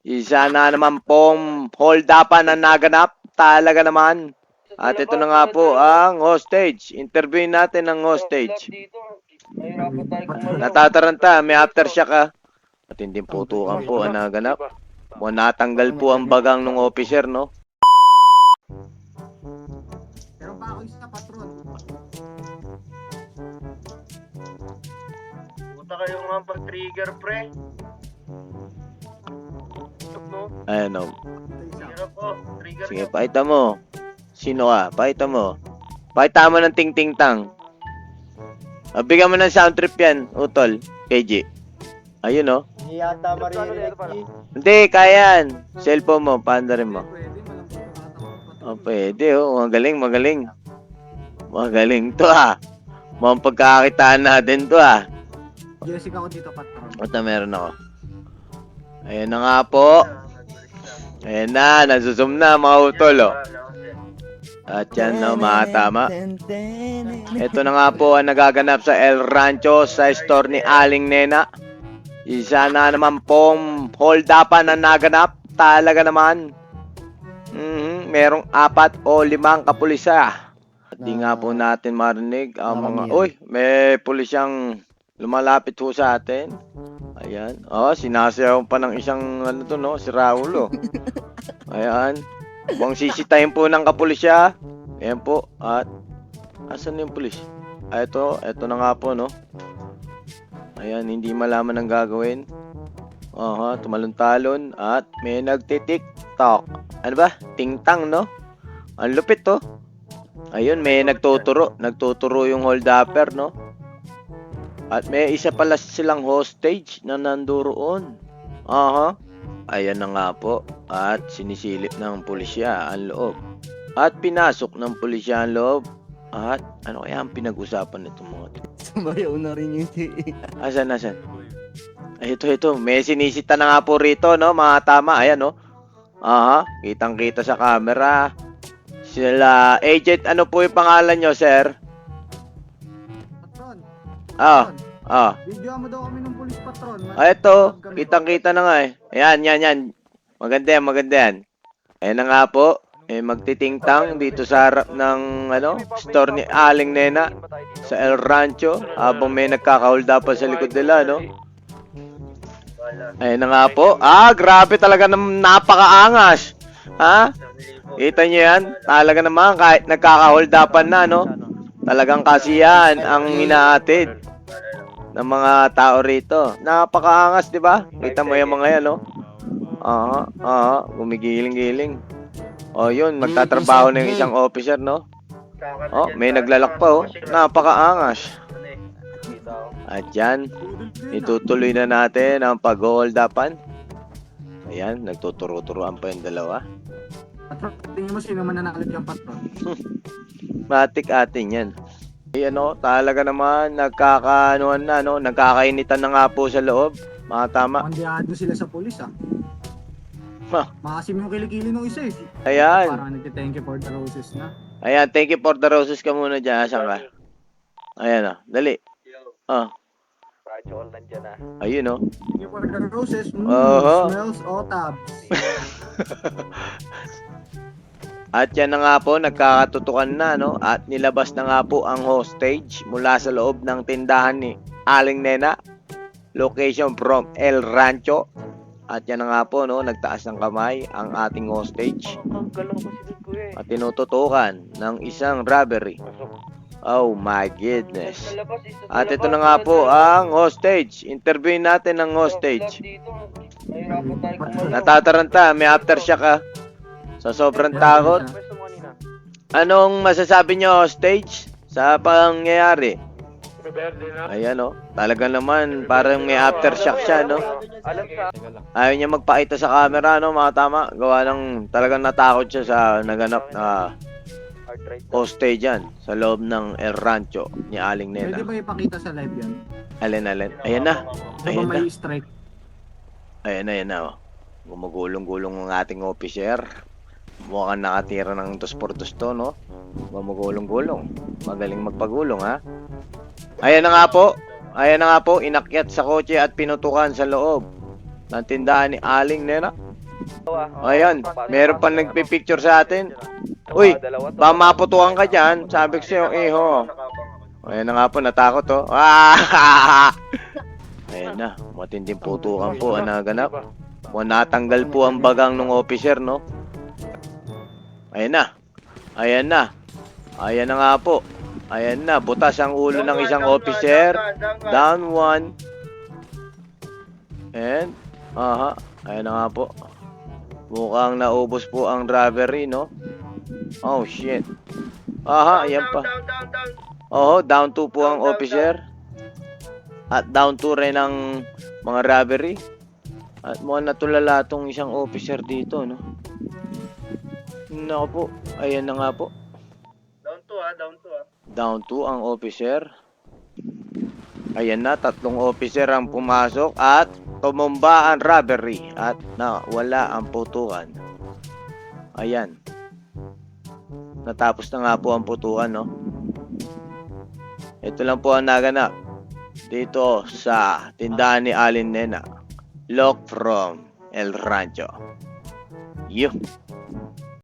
Isa na naman pong hold-upan na naganap. Talaga naman. At ito na nga po ang hostage. Interviewin natin ang hostage. Natataranta, may aftershock ah. At hindi putukan po ang naganap. Natanggal po ang bagang ng officer, no? Pero pa ako isa patron. Puta kayo nga pag-trigger, pre. No? Ayan o. Hirap po. Trigger Sige, nyo. pakita mo. Sino ka? Pakita mo. Pakita mo ng ting-ting-tang. Bigyan mo ng sound trip yan, utol. KG. Ayun o. Hindi yata maririnig eh. Hindi, kaya yan. Cellphone mo, paandarin mo. Pwede, walang pagkakataon. Oh, pwede oh. Magaling, magaling. Magaling to ah. Mga pagkakakitaan natin to ah. Jessica ko dito patron. Ito meron ako. Ayan na nga po. Ayan na, nasuzoom na mga utol oh. At yan na mga tama. Ito na nga po ang nagaganap sa El Rancho sa store ni Aling Nena. Isa na naman pong hold-upan na naganap. Talaga naman. Merong 4 o 5 kapulisa. At di nga po natin marinig ang mga... Uy, may pulisyang lumalapit ho sa atin. Ayan. Oh, sinasayaw pa ng isang ano to, no? Si Raul, oh. Ayan. Buwang sisitahin po ng kapulisya. Ayan po. At, asan yung pulis? Ito na nga po, no? Ayan, hindi malaman ang gagawin. Tumalon-talon. At may nagtitik-tok. Ano ba? Ting-tang, no? Ang lupit, to. Ayun, may nagtuturo. Nagtuturo yung hold-upper, no? At may isa pala silang hostage na nandoon. Ayan na nga po. At sinisilip ng pulisya ang loob. At pinasok ng pulisya ang loob. At ano kaya ang pinag-usapan nito mga to? Sumayaw na rin yung Asan? Ay, ito. May sinisita na nga po rito, no? Mga tama. Ayan, no? Kitang-kita sa camera. Sila, agent, ano po yung pangalan nyo, sir? Patron. Video mo daw kami ng pulis patron. Ito. Kitang-kita na nga eh. Ayan. Maganda yan. Ayan na nga po. Magtitingtang dito sa harap ng store ni Aling Nena sa El Rancho habang may nagkaka-hold up sa likod nila, no? Ayan na nga po. Grabe talaga napakaangas. Kita nyo yan? Talaga naman kahit nagkaka-hold upan na, no? Talagang kasiyahan ang inaatid ng mga tao rito. Napakaangas, di ba? Kita mo yung mga yan, no? Gumigiling-giling. Yun, magtatrabaho na yung isang officer, no? May naglalak pa, oh. Napakaangas. At yan, itutuloy na natin ang pag-hold upan. Ayan, nagtuturo-turuan pa yung dalawa. Patron, tingin mo sino mananalo yung patron? Matik atin yan. Talaga naman, nagkakaanoan na, no? Nagkakainitan na nga po sa loob. Mga tama. Kandiado sila sa pulis, Makasim yung kilikili nung isa, eh. Ayan. Parang nagti-thank you for the roses na. Ayan, thank you for the roses ka muna dyan. Asan ka? Ayan, dali. Radyo all nandyan na. Ayun, Thank you for the roses. Smells tabs. At yan na nga po, nagkakatutukan na, no? At nilabas na nga po ang hostage mula sa loob ng tindahan ni Aling Nena. Location from El Rancho. At yan na nga po, no? Nagtaas ng kamay ang ating hostage. At tinututukan ng isang robbery. Oh my goodness. At ito na nga po ang hostage. Interviewin natin ang hostage. Natataranta, may aftershock ah. Sa sobrang takot. Anong masasabi nyo, hostage? Sa pangyayari? Ayan, no? Talaga naman, parang may aftershock siya, no? Ayaw niya magpakita sa camera, no? Mga tama. Gawa ng talagang natakot siya sa naganap na hostage yan sa loob ng El Rancho ni Aling Nena. Pwede ba ipakita sa live yan? Alin. Ayan na. Diba may strike? Ayan na. Gumugulong-gulong ang ating officer. Mukhang nakatira ng 2x2 to, no? Gumugulong-gulong. Magaling magpagulong, ha? Ayan na nga po. Inakyat sa kotse at pinutukan sa loob ng tindahan ni Aling Nena. Ayan, meron pa nagpipicture sa atin. Uy, ba maputukan ka dyan? Sabi ko sa'yo, iho. Ayan na nga po, natakot oh. Ah! Ayan na, matinding putukan po ang naganap. Natanggal po ang bagang ng officer, no? Ayan na. Ayan na. Ayan na nga po. Ayan na, butas ang ulo ng isang officer. Down one. And, aha, ayan na nga po. Mukhang naubos po ang robbery, no? Oh, shit. Aha, ayan pa. Oo, down 2 po ang officer. At down 2 rin ang mga robbery. At mukhang natulala tong isang officer dito, no? Naku po, ayan na nga po. Down 2 ah, down 2 ah. Down 2 ang officer. Ayan na, 3 officer ang pumasok at tumumba ang robbery at wala ang putukan. Ayan. Natapos na nga po ang putukan, no? Ito lang po ang naganap dito sa tindahan ni Alin Nena. Lock from El Rancho.